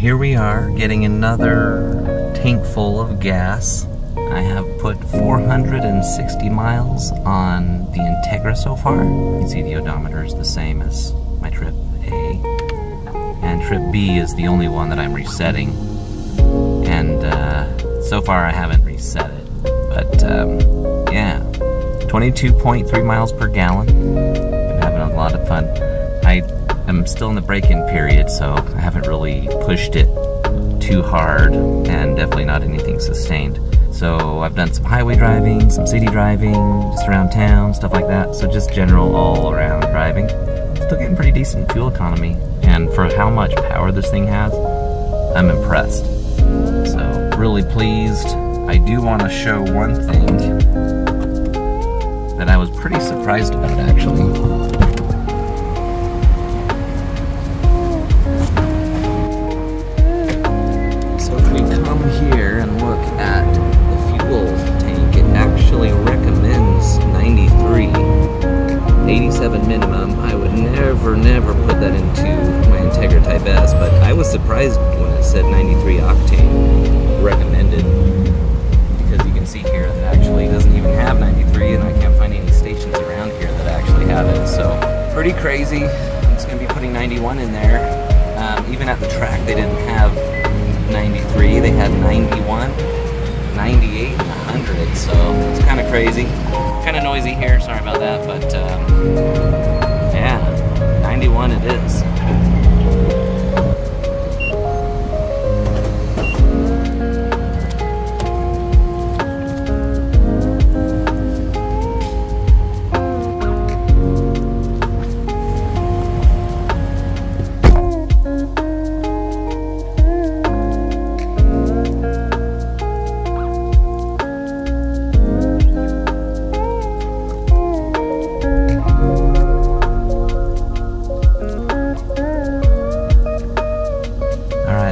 here we are getting another tank full of gas. I have put 460 miles on the Integra so far. You can see the odometer is the same as my trip A. And trip B is the only one that I'm resetting. And so far I haven't reset it. But yeah, 22.3 miles per gallon. Been having a lot of fun. I'm still in the break-in period, so I haven't really pushed it too hard, and definitely not anything sustained. So I've done some highway driving, some city driving, just around town, stuff like that. So just general all-around driving. Still getting pretty decent fuel economy, and for how much power this thing has, I'm impressed. So really pleased. I do want to show one thing that I was pretty surprised about, actually. Here and look at the fuel tank, it actually recommends 93, 87 minimum. I would never put that into my Integra Type S, but I was surprised when it said 93 octane recommended, because you can see here that actually doesn't even have 93, and I can't find any stations around here that actually have it. So pretty crazy. I'm just going to be putting 91 in there. Even at the track they didn't have 93, they had 91, 98, and 100, so it's kind of crazy. Kind of noisy here, sorry about that, but yeah, 91 it is.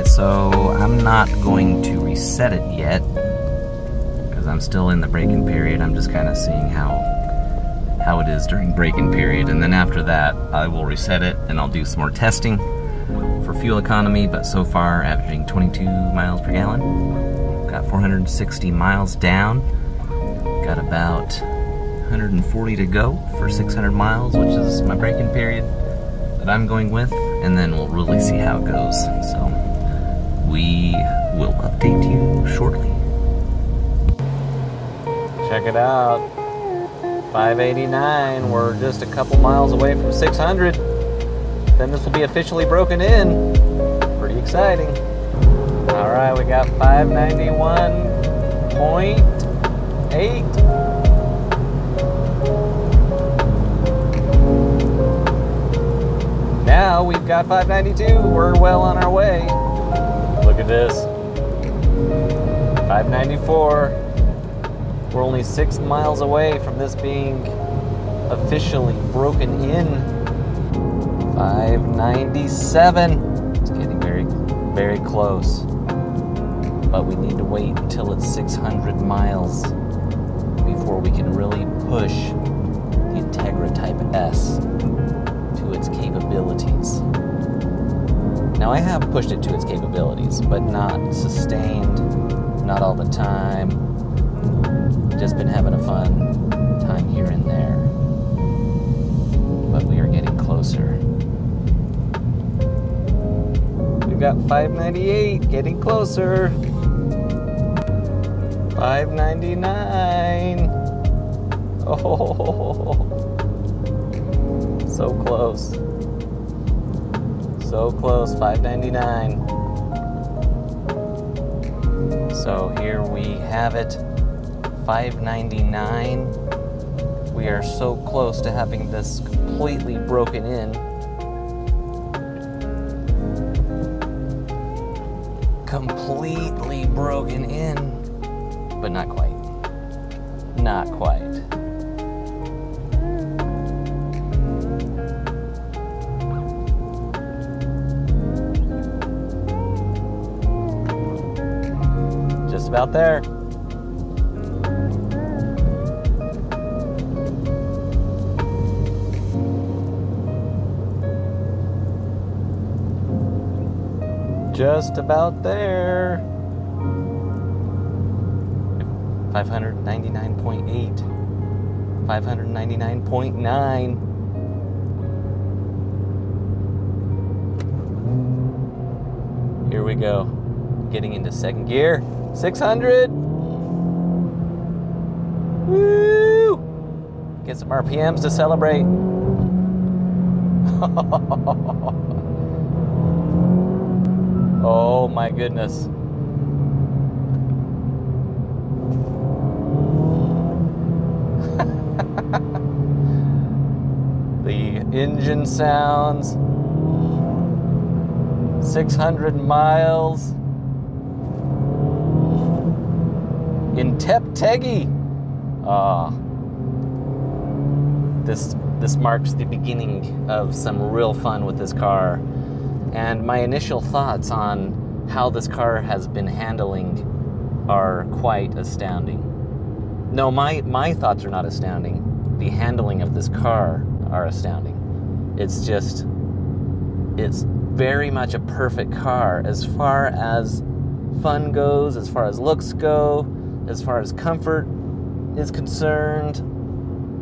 So I'm not going to reset it yet because I'm still in the break-in period. I'm just kind of seeing how it is during break-in period, and then after that I will reset it and I'll do some more testing for fuel economy. But so far averaging 22 miles per gallon. Got 460 miles down. Got about 140 to go for 600 miles, which is my break-in period that I'm going with, and then we'll really see how it goes. So we will update you shortly. Check it out. 589. We're just a couple miles away from 600. Then this will be officially broken in. Pretty exciting. All right, we got 591.8. Now we've got 592. We're well on our way. Look at this. 594. We're only 6 miles away from this being officially broken in. 597. It's getting very close. But we need to wait until it's 600 miles before we can really push the Integra Type S to its capabilities. Now I have pushed it to its capabilities, but not sustained, not all the time. Just been having a fun time here and there. But we are getting closer. We've got 598, getting closer. 599. Oh, so close. So close, 599. So here we have it, 599. We are so close to having this completely broken in. Completely broken in, but not quite. Not quite. About there. just about there. 599.8, 599.9. Here we go. Getting into second gear. 600. Woo! Get some RPMs to celebrate. Oh my goodness. The engine sounds. 600 miles in Tep-Tegi. This marks the beginning of some real fun with this car, and my initial thoughts on how this car has been handling are quite astounding. No, my thoughts are not astounding. The handling of this car are astounding. It's very much a perfect car as far as fun goes, as far as looks go, as far as comfort is concerned.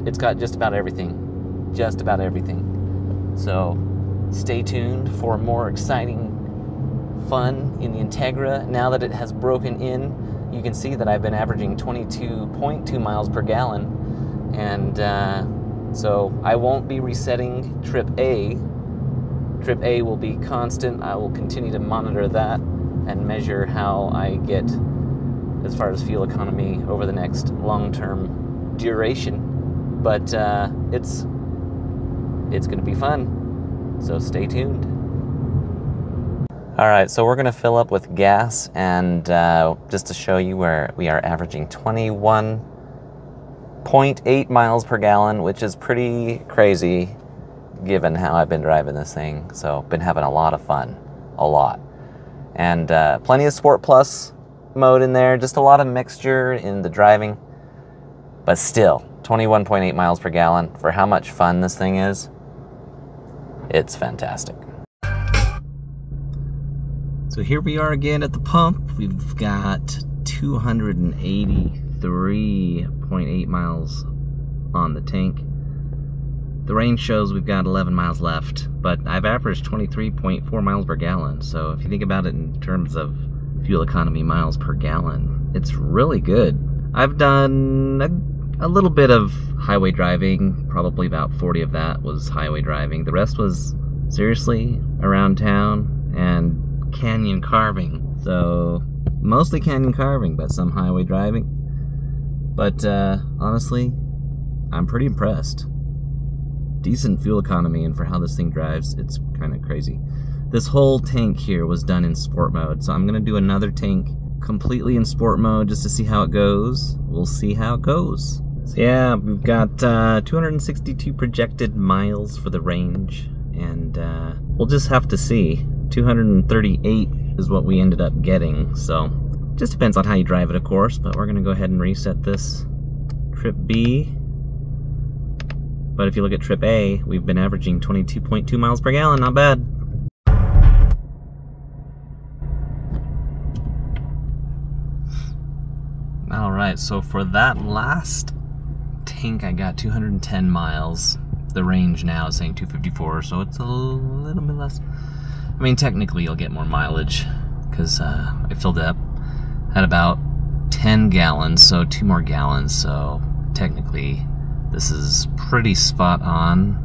It's got just about everything. Just about everything. So stay tuned for more exciting fun in the Integra. Now that it has broken in, you can see that I've been averaging 22.2 miles per gallon. And so I won't be resetting trip A. Trip A will be constant. I will continue to monitor that and measure how I get as far as fuel economy over the next long-term duration. But it's going to be fun, so stay tuned. All right, so we're going to fill up with gas, and just to show you where we are averaging 21.8 miles per gallon, which is pretty crazy given how I've been driving this thing. So been having a lot of fun, a lot. And plenty of Sport Plus mode in there, just a lot of mixture in the driving, but still 21.8 miles per gallon for how much fun this thing is. It's fantastic. So here we are again at the pump. We've got 283.8 miles on the tank. The range shows we've got 11 miles left, but I've averaged 23.4 miles per gallon. So if you think about it in terms of fuel economy miles per gallon, it's really good. I've done a little bit of highway driving, probably about 40 of that was highway driving. The rest was seriously around town and canyon carving. So mostly canyon carving, but some highway driving. But honestly, I'm pretty impressed. Decent fuel economy, and for how this thing drives, it's kind of crazy. This whole tank here was done in sport mode, so I'm gonna do another tank completely in sport mode just to see how it goes. We'll see how it goes. So yeah, we've got 262 projected miles for the range, and we'll just have to see. 238 is what we ended up getting, so just depends on how you drive it, of course, but we're gonna go ahead and reset this trip B. But if you look at trip A, we've been averaging 22.2 miles per gallon, not bad. Alright, so for that last tank I got 210 miles. The range now is saying 254, so it's a little bit less. I mean, technically you'll get more mileage, because I filled up at about 10 gallons, so 2 more gallons, so technically this is pretty spot on.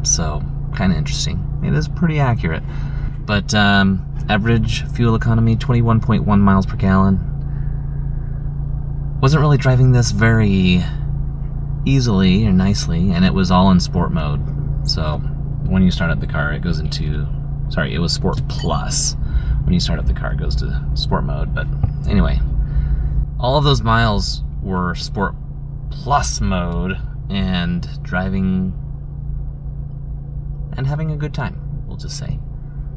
So kind of interesting. It is pretty accurate. But average fuel economy 21.1 miles per gallon. Wasn't really driving this very easily or nicely, and it was all in sport mode. So when you start up the car, it goes into, sorry, it was Sport Plus. When you start up the car, it goes to sport mode. But anyway, all of those miles were Sport Plus mode, and driving and having a good time, we'll just say.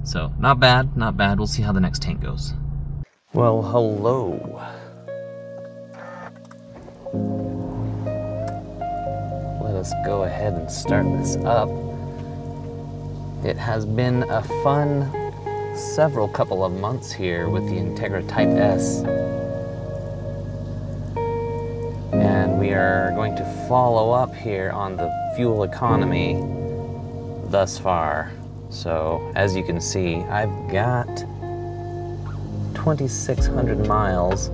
So not bad, not bad. We'll see how the next tank goes. Well, hello. Let us go ahead and start this up. It has been a fun several couple of months here with the Integra Type S. And we are going to follow up here on the fuel economy thus far. So as you can see, I've got 2,600 miles.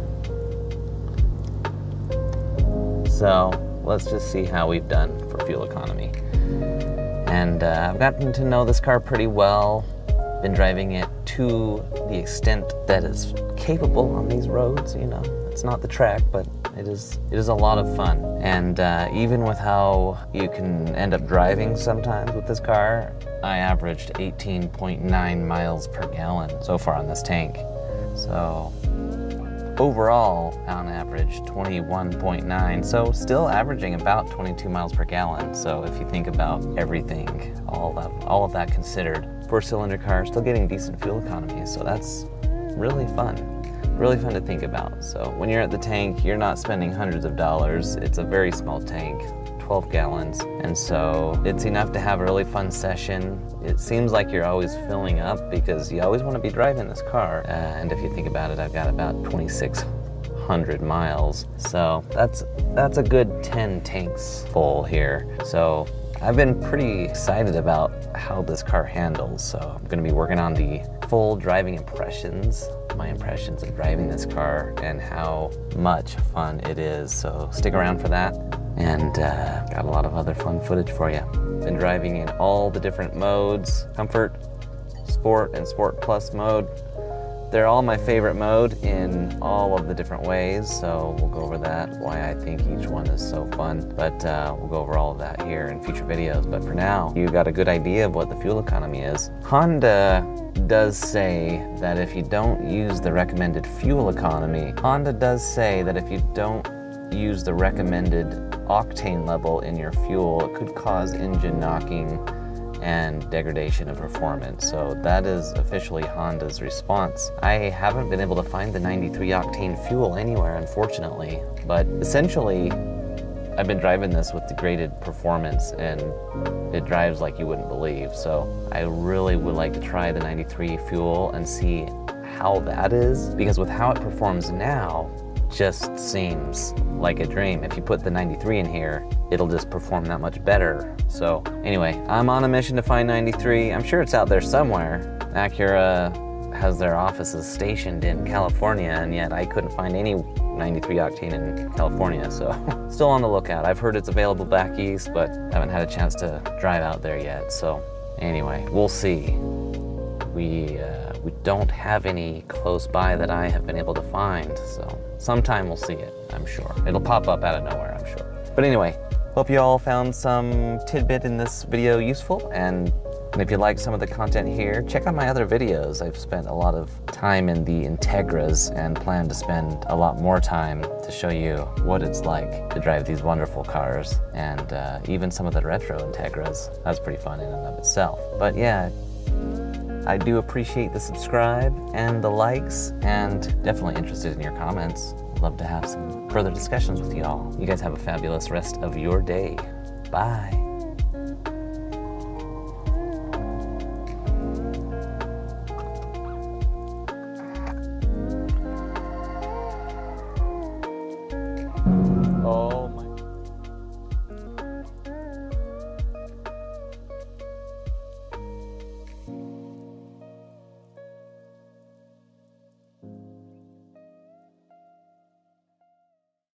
So let's just see how we've done for fuel economy. And I've gotten to know this car pretty well. Been driving it to the extent that it's capable on these roads, you know. It's not the track, but it is a lot of fun. And even with how you can end up driving sometimes with this car, I averaged 18.9 miles per gallon so far on this tank. So overall, on average, 21.9. So still averaging about 22 miles per gallon. So if you think about everything, all of that considered, four-cylinder car, still getting decent fuel economy. So that's really fun. Really fun to think about. So when you're at the tank, you're not spending hundreds of dollars. It's a very small tank, 12 gallons. And so it's enough to have a really fun session. It seems like you're always filling up because you always want to be driving this car. And if you think about it, I've got about 2,600 miles. So that's a good 10 tanks full here. So I've been pretty excited about how this car handles. So I'm going to be working on the full driving impressions, my impressions of driving this car and how much fun it is. So stick around for that. And got a lot of other fun footage for you. Been driving in all the different modes, Comfort, Sport, and Sport Plus mode. They're all my favorite mode in all of the different ways, so we'll go over that, why I think each one is so fun. But we'll go over all of that here in future videos. But for now, you got a good idea of what the fuel economy is. Honda does say that if you don't use the recommended fuel economy, Honda does say that if you don't use the recommended octane level in your fuel, it could cause engine knocking and degradation of performance. So that is officially Honda's response. I haven't been able to find the 93 octane fuel anywhere, unfortunately, but essentially I've been driving this with degraded performance and it drives like you wouldn't believe. So I really would like to try the 93 fuel and see how that is, because with how it performs now, just seems like a dream. If you put the 93 in here, it'll just perform that much better. So anyway, I'm on a mission to find 93. I'm sure it's out there somewhere. Acura has their offices stationed in California, and yet I couldn't find any 93 octane in California, so still on the lookout. I've heard it's available back east, but haven't had a chance to drive out there yet. So anyway, we'll see. We don't have any close by that I have been able to find, so sometime we'll see it, I'm sure. It'll pop up out of nowhere, I'm sure. But anyway, hope you all found some tidbit in this video useful, and if you like some of the content here, check out my other videos. I've spent a lot of time in the Integras and plan to spend a lot more time to show you what it's like to drive these wonderful cars, and even some of the retro Integras. That's pretty fun in and of itself. But yeah, I do appreciate the subscribe and the likes, and definitely interested in your comments. I'd love to have some further discussions with you all. You guys have a fabulous rest of your day. Bye. Oh.